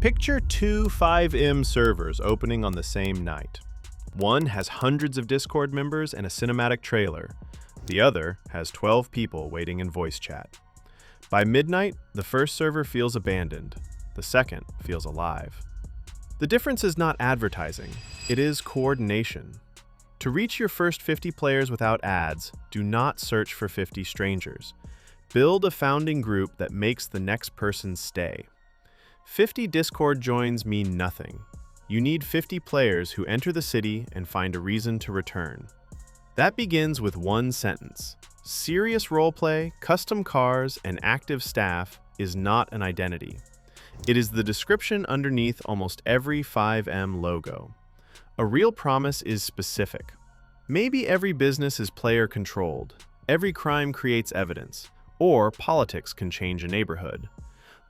Picture two FiveM servers opening on the same night. One has hundreds of Discord members and a cinematic trailer. The other has 12 people waiting in voice chat. By midnight, the first server feels abandoned. The second feels alive. The difference is not advertising, it is coordination. To reach your first 50 players without ads, do not search for 50 strangers. Build a founding group that makes the next person stay. 50 Discord joins mean nothing. You need 50 players who enter the city and find a reason to return. That begins with one sentence. Serious roleplay, custom cars, and active staff is not an identity. It is the description underneath almost every FiveM logo. A real promise is specific. Maybe every business is player-controlled, every crime creates evidence, or politics can change a neighborhood.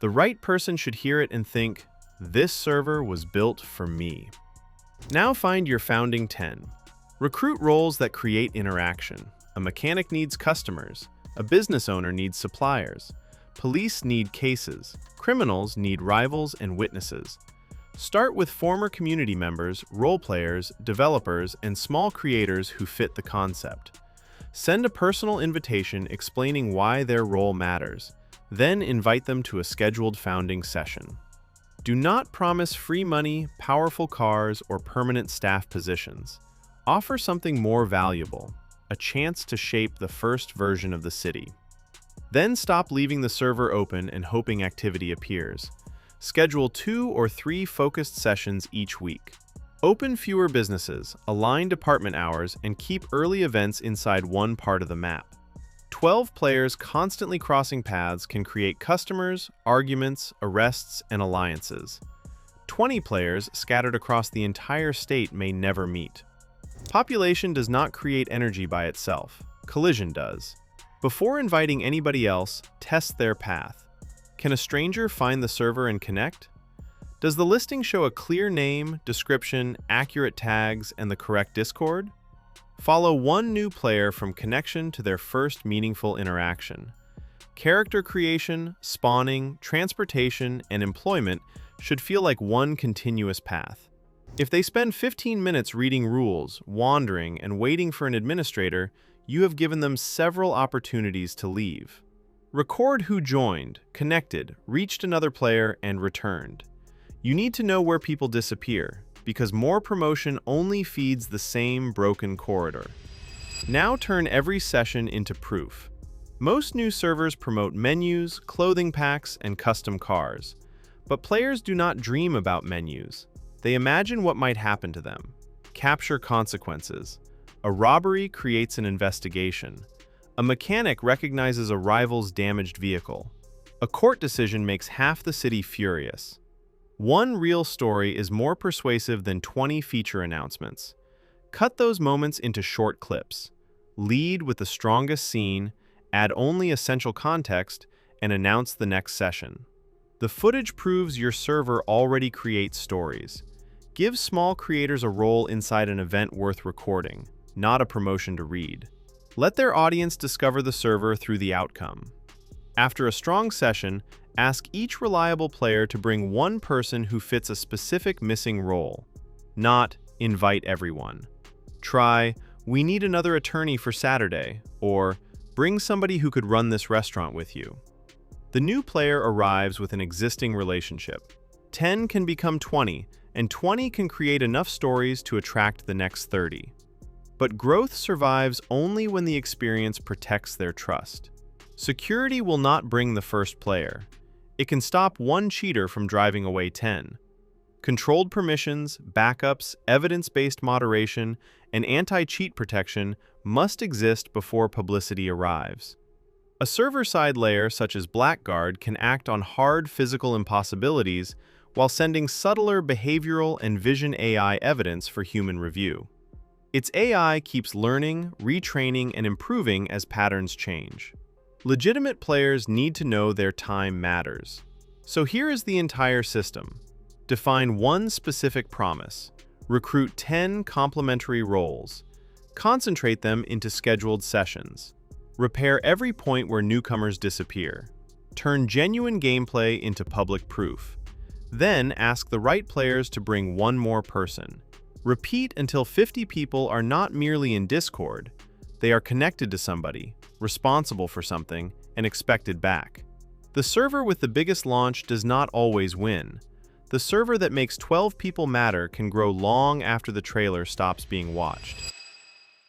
The right person should hear it and think, this server was built for me. Now find your founding 10. Recruit roles that create interaction. A mechanic needs customers. A business owner needs suppliers. Police need cases. Criminals need rivals and witnesses. Start with former community members, role players, developers, and small creators who fit the concept. Send a personal invitation explaining why their role matters. Then invite them to a scheduled founding session. Do not promise free money, powerful cars, or permanent staff positions. Offer something more valuable, a chance to shape the first version of the city. Then stop leaving the server open and hoping activity appears. Schedule 2 or 3 focused sessions each week. Open fewer businesses, align department hours, and keep early events inside one part of the map. 12 players constantly crossing paths can create customers, arguments, arrests, and alliances. 20 players scattered across the entire state may never meet. Population does not create energy by itself. Collision does. Before inviting anybody else, test their path. Can a stranger find the server and connect? Does the listing show a clear name, description, accurate tags, and the correct Discord? Follow one new player from connection to their first meaningful interaction. Character creation, spawning, transportation, and employment should feel like one continuous path. If they spend 15 minutes reading rules, wandering, and waiting for an administrator, you have given them several opportunities to leave. Record who joined, connected, reached another player, and returned. You need to know where people disappear, because more promotion only feeds the same broken corridor. Now turn every session into proof. Most new servers promote menus, clothing packs, and custom cars. But players do not dream about menus. They imagine what might happen to them. Capture consequences. A robbery creates an investigation. A mechanic recognizes a rival's damaged vehicle. A court decision makes half the city furious. One real story is more persuasive than 20 feature announcements. Cut those moments into short clips. Lead with the strongest scene, add only essential context, and announce the next session. The footage proves your server already creates stories. Give small creators a role inside an event worth recording, not a promotion to read. Let their audience discover the server through the outcome. After a strong session, ask each reliable player to bring one person who fits a specific missing role. Not, invite everyone. Try, we need another attorney for Saturday, or bring somebody who could run this restaurant with you. The new player arrives with an existing relationship. 10 can become 20, and 20 can create enough stories to attract the next 30. But growth survives only when the experience protects their trust. Security will not bring the first player. It can stop one cheater from driving away 10. Controlled permissions, backups, evidence-based moderation, and anti-cheat protection must exist before publicity arrives. A server-side layer such as BlackGuard can act on hard physical impossibilities while sending subtler behavioral and vision AI evidence for human review. Its AI keeps learning, retraining, and improving as patterns change. Legitimate players need to know their time matters. So here is the entire system. Define one specific promise. Recruit 10 complementary roles. Concentrate them into scheduled sessions. Repair every point where newcomers disappear. Turn genuine gameplay into public proof. Then ask the right players to bring one more person. Repeat until 50 people are not merely in Discord, they are connected to somebody, responsible for something, and expected back. The server with the biggest launch does not always win. The server that makes 12 people matter can grow long after the trailer stops being watched.